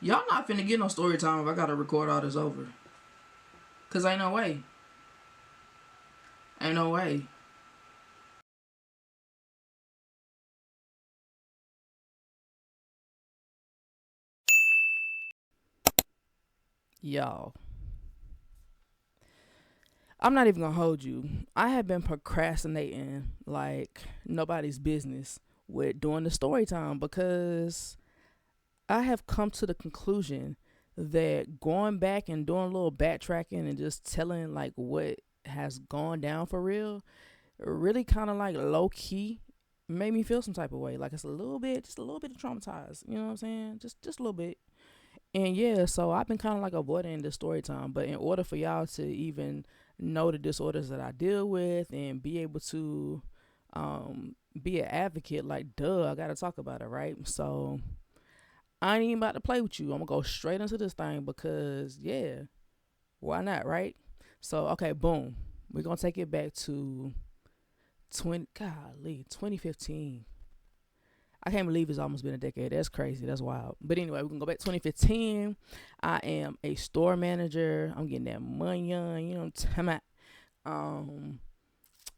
Y'all not finna get no story time if I gotta record all this over. Cause ain't no way. Ain't no way. Y'all, I'm not even gonna hold you. I have been procrastinating like nobody's business with doing the story time because I have come to the conclusion that going back and doing a little backtracking and just telling like what has gone down for real really kind of like low key made me feel some type of way. Like it's a little bit, just a little bit of traumatized. You know what I'm saying? Just a little bit. And yeah, so I've been kind of like avoiding the story time. But in order for y'all to even know the disorders that I deal with and be able to be an advocate, like duh, I gotta talk about it, right? So I ain't even about to play with you. I'm gonna go straight into this thing because yeah, why not, right? So okay, boom. We're gonna take it back to 2015. I can't believe it's almost been a decade. That's crazy. That's wild. But anyway, we can go back to 2015. I am a store manager. I'm getting that money on, you know what I'm talking about? Um,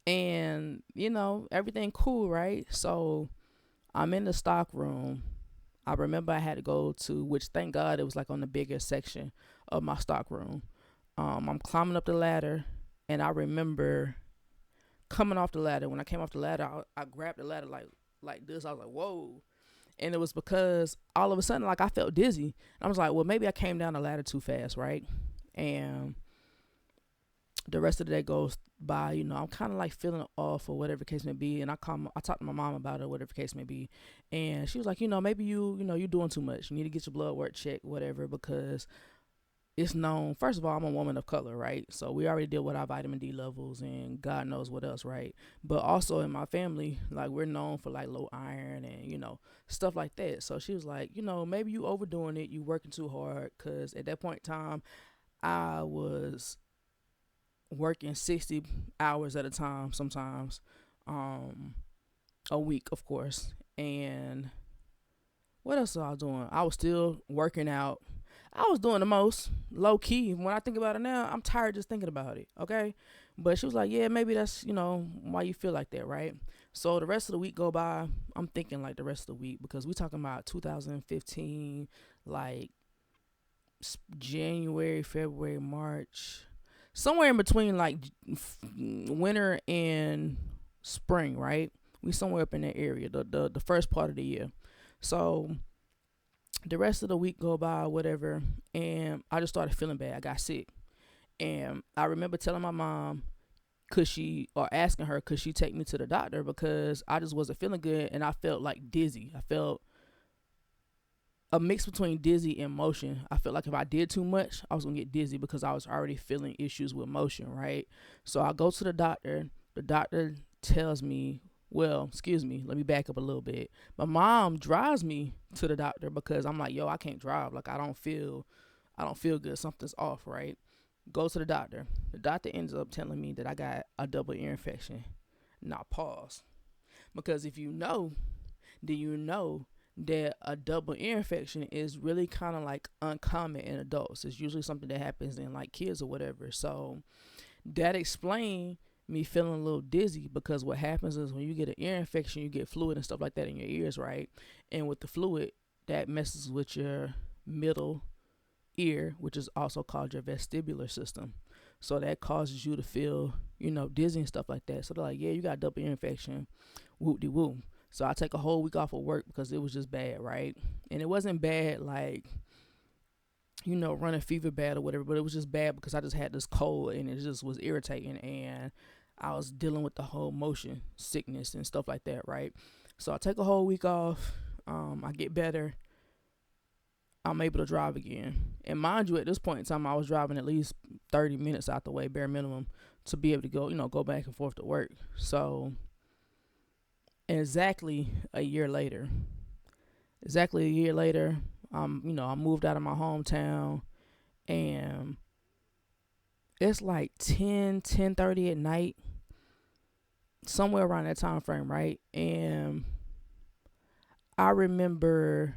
and everything cool, right? So I'm in the stock room. I remember I had to go to, which thank God it was like on the bigger section of my stock room. I'm climbing up the ladder, and I remember coming off the ladder. When I came off the ladder, I grabbed the ladder like this. I was like, whoa. And it was because all of a sudden, like I felt dizzy. I was like, well, maybe I came down the ladder too fast, right? And the rest of the day goes by. I'm kind of like feeling off or whatever the case may be. And I talked to my mom about it, whatever the case may be. And she was like, maybe you're doing too much. You need to get your blood work checked, whatever, because it's known. First of all, I'm a woman of color, right? So we already deal with our vitamin D levels and God knows what else, right? But also in my family, like we're known for like low iron and stuff like that. So she was like, maybe you overdoing it, you working too hard, because at that point in time, I was working 60 hours at a time sometimes, um, a week, of course. And what else was I doing? I was still working out. I was doing the most low key. When I think about it now, I'm tired just thinking about it. Okay, but she was like, "Yeah, maybe that's why you feel like that, right?" So the rest of the week go by. I'm thinking like the rest of the week because we talking about 2015, like January, February, March, somewhere in between like winter and spring, right? We somewhere up in that area, the first part of the year. So the rest of the week go by, whatever, and I just started feeling bad. I got sick, and I remember telling my mom, asking her, could she take me to the doctor because I just wasn't feeling good, and I felt like dizzy. I felt a mix between dizzy and motion. I felt like if I did too much, I was gonna get dizzy because I was already feeling issues with motion, right? So I go to the doctor. The doctor tells me, well, excuse me, let me back up a little bit. My mom drives me to the doctor because I'm like, yo, I can't drive. Like I don't feel good. Something's off, right? Go to the doctor. The doctor ends up telling me that I got a double ear infection. Now pause. Because if you know, then you know that a double ear infection is really kind of like uncommon in adults. It's usually something that happens in like kids or whatever. So that explained me feeling a little dizzy because what happens is when you get an ear infection, you get fluid and stuff like that in your ears, right? And with the fluid, that messes with your middle ear, which is also called your vestibular system. So that causes you to feel, dizzy and stuff like that. So they're like, yeah, you got double ear infection, whoop de whoop. So I take a whole week off of work because it was just bad, right? And it wasn't bad like, running fever bad or whatever, but it was just bad because I just had this cold and it just was irritating and I was dealing with the whole motion sickness and stuff like that, right? So I take a whole week off. I get better. I'm able to drive again. And mind you, at this point in time, I was driving at least 30 minutes out the way, bare minimum, to be able to go back and forth to work. So exactly a year later, I moved out of my hometown, and it's like 10:30 at night, somewhere around that time frame, right? And I remember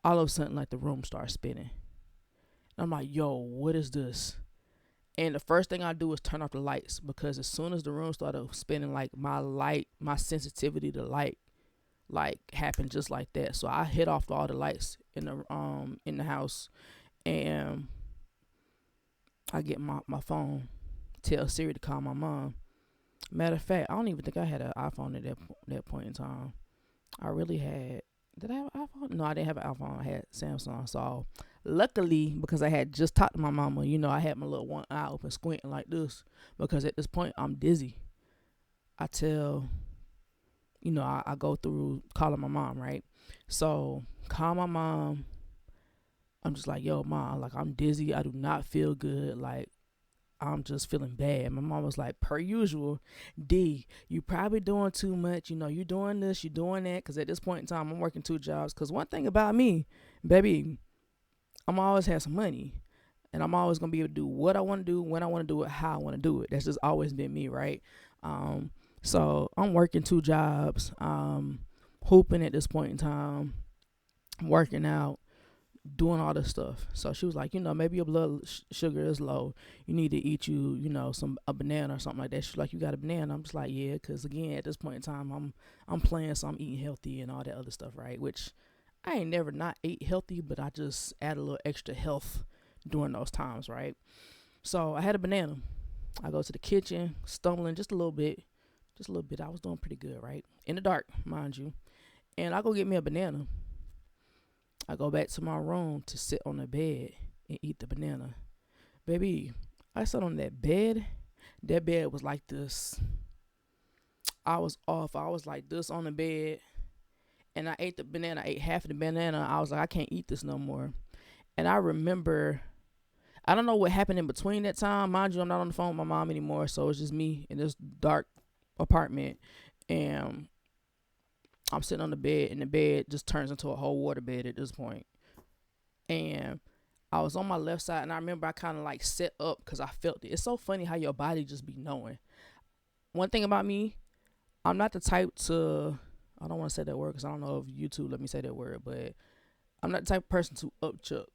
all of a sudden, like, the room starts spinning. And I'm like, yo, what is this? And the first thing I do is turn off the lights, because as soon as the room started spinning, like, my sensitivity to light, like, happened just like that. So I hit off all the lights in the house, and I get my phone, tell Siri to call my mom. Matter of fact, I don't even think I had an iPhone at that point in time. I really had. Did I have an iPhone? No, I didn't have an iPhone. I had Samsung. So luckily, because I had just talked to my mama, I had my little one eye open, squinting like this, because at this point I'm dizzy. I tell, I go through calling my mom, right? So call my mom. I'm just like, yo, mom, like, I'm dizzy. I do not feel good. Like, I'm just feeling bad. My mom was like, per usual, D, you probably doing too much. You doing this, you doing that. Because at this point in time, I'm working 2 jobs. Because one thing about me, baby, I'm always have some money. And I'm always going to be able to do what I want to do, when I want to do it, how I want to do it. That's just always been me, right? So I'm working 2 jobs, hooping at this point in time, working out, doing all this stuff. So she was like, maybe your blood sugar is low. You need to eat a banana or something like that. She's like, you got a banana? I'm just like, yeah, because again, at this point in time, I'm playing, so I'm eating healthy and all that other stuff, right? Which I ain't never not ate healthy, but I just add a little extra health during those times, right? So I had a banana. I go to the kitchen, stumbling just a little bit. I was doing pretty good, right? In the dark, mind you. And I go get me a banana. I go back to my room to sit on the bed and eat the banana. Baby, I sat on that bed. That bed was like this. I was off. I was like this on the bed. And I ate the banana. I ate half of the banana. I was like, I can't eat this no more. And I remember, I don't know what happened in between that time. Mind you, I'm not on the phone with my mom anymore. So it's just me in this dark apartment. And I'm sitting on the bed, and the bed just turns into a whole water bed at this point. And I was on my left side, and I remember I kind of like set up because I felt it. It's so funny how your body just be knowing. One thing about me, I'm not the type to, I don't want to say that word because I don't know if YouTube let me say that word, but I'm not the type of person to upchuck,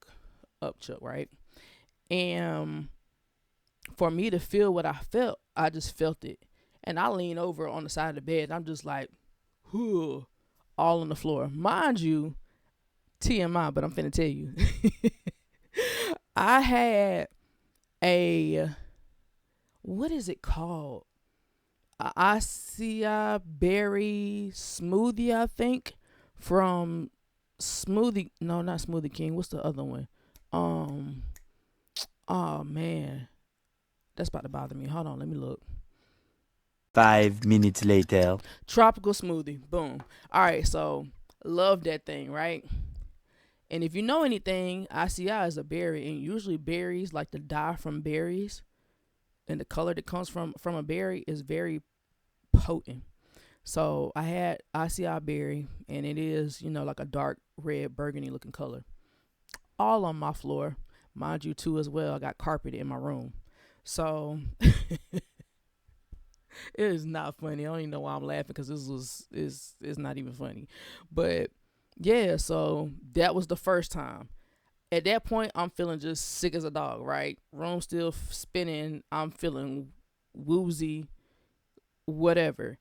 right? And for me to feel what I felt, I just felt it. And I lean over on the side of the bed, and I'm just like, whew, all on the floor. Mind you, TMI, but I'm finna tell you. I had what is it called? A acai berry smoothie, I think, from not Smoothie King. What's the other one? Oh man, that's about to bother me. Hold on, let me look. 5 minutes later. Tropical smoothie. Boom. All right, so love that thing, right? And if you know anything, acai is a berry, and usually berries, like the dye from berries and the color that comes from a berry, is very potent. So I had acai berry, and it is, like a dark red burgundy looking color. All on my floor. Mind you, too, as well. I got carpet in my room. So it is not funny. I don't even know why I'm laughing, because it's not even funny. But yeah, so that was the first time. At that point, I'm feeling just sick as a dog, right? Room still spinning. I'm feeling woozy, whatever.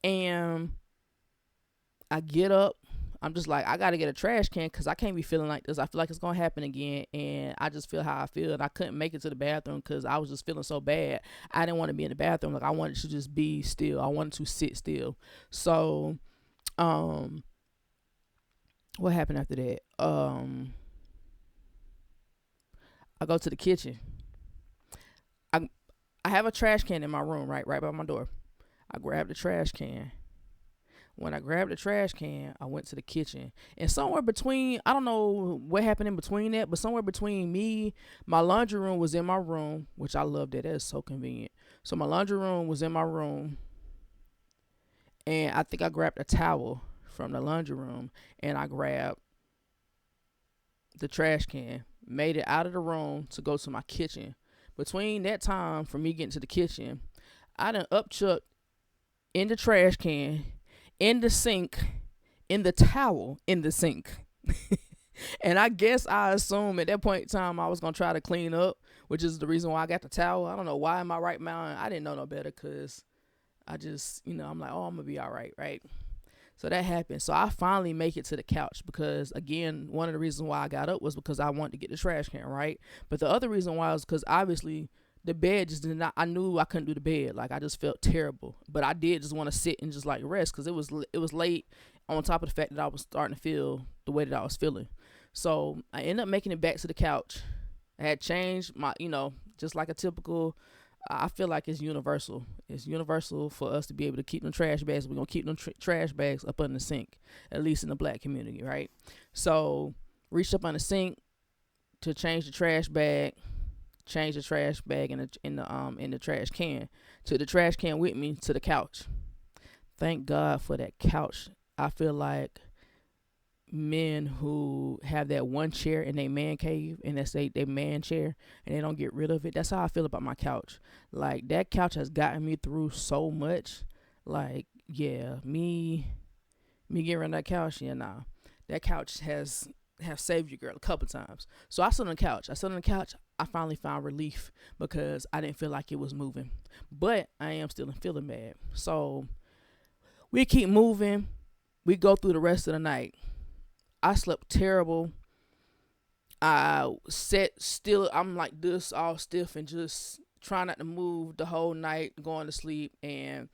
And I get up. I'm just like, I got to get a trash can, because I can't be feeling like this. I feel like it's going to happen again. And I just feel how I feel. And I couldn't make it to the bathroom because I was just feeling so bad. I didn't want to be in the bathroom. Like, I wanted to just be still. I wanted to sit still. So, what happened after that? I go to the kitchen. I have a trash can in my room, right by my door. I grab the trash can. When I grabbed the trash can, I went to the kitchen. And somewhere between, I don't know what happened in between that, but somewhere between me, my laundry room was in my room, which I love that. That is so convenient. So my laundry room was in my room. And I think I grabbed a towel from the laundry room, and I grabbed the trash can, made it out of the room to go to my kitchen. Between that time, for me getting to the kitchen, I done upchucked in the trash can, in the sink, in the towel, in the sink. And I guess I assumed at that point in time I was gonna try to clean up, which is the reason why I got the towel. I don't know why in my right mind I didn't know no better, cause I just, I'm like, oh, I'm gonna be all right, right? So that happened. So I finally make it to the couch because, again, one of the reasons why I got up was because I wanted to get the trash can, right? But the other reason why was because obviously the bed just did not. I knew I couldn't do the bed. Like I just felt terrible. But I did just want to sit and just like rest because it was late. On top of the fact that I was starting to feel the way that I was feeling, so I ended up making it back to the couch. I had changed my, just like a typical. I feel like it's universal. It's universal for us to be able to keep them trash bags. We're gonna keep them trash bags up in the sink, at least in the black community, right? So reached up on the sink to change the trash bag, change the trash bag in the trash can, to the trash can with me to the couch. Thank God for that couch. I feel like men who have that one chair in their man cave and that's their man chair and they don't get rid of it. That's how I feel about my couch. Like that couch has gotten me through so much. Like, yeah, me getting rid of that couch, yeah, nah. That couch has have saved you, girl, a couple times. So I sit on the couch. I finally found relief because I didn't feel like it was moving. But I am still feeling bad. So we keep moving. We go through the rest of the night. I slept terrible. I sat still. I'm like this, all stiff and just trying not to move the whole night, going to sleep. And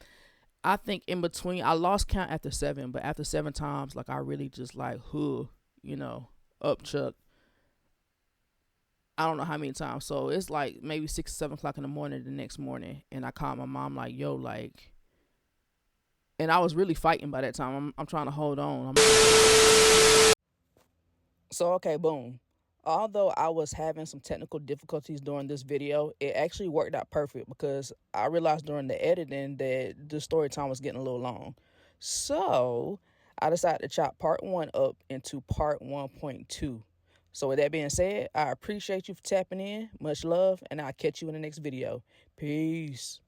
I think in between, I lost count after seven, but after 7 times, like I really just like, you know, up Chuck. I don't know how many times. So it's like maybe 6, 7 o'clock in the morning the next morning, and I called my mom like, yo, like, and I was really fighting by that time. I'm trying to hold on. So, okay, boom. Although I was having some technical difficulties during this video, it actually worked out perfect because I realized during the editing that the story time was getting a little long. So I decided to chop part 1 up into part 1.2. So with that being said, I appreciate you for tapping in. Much love, and I'll catch you in the next video. Peace.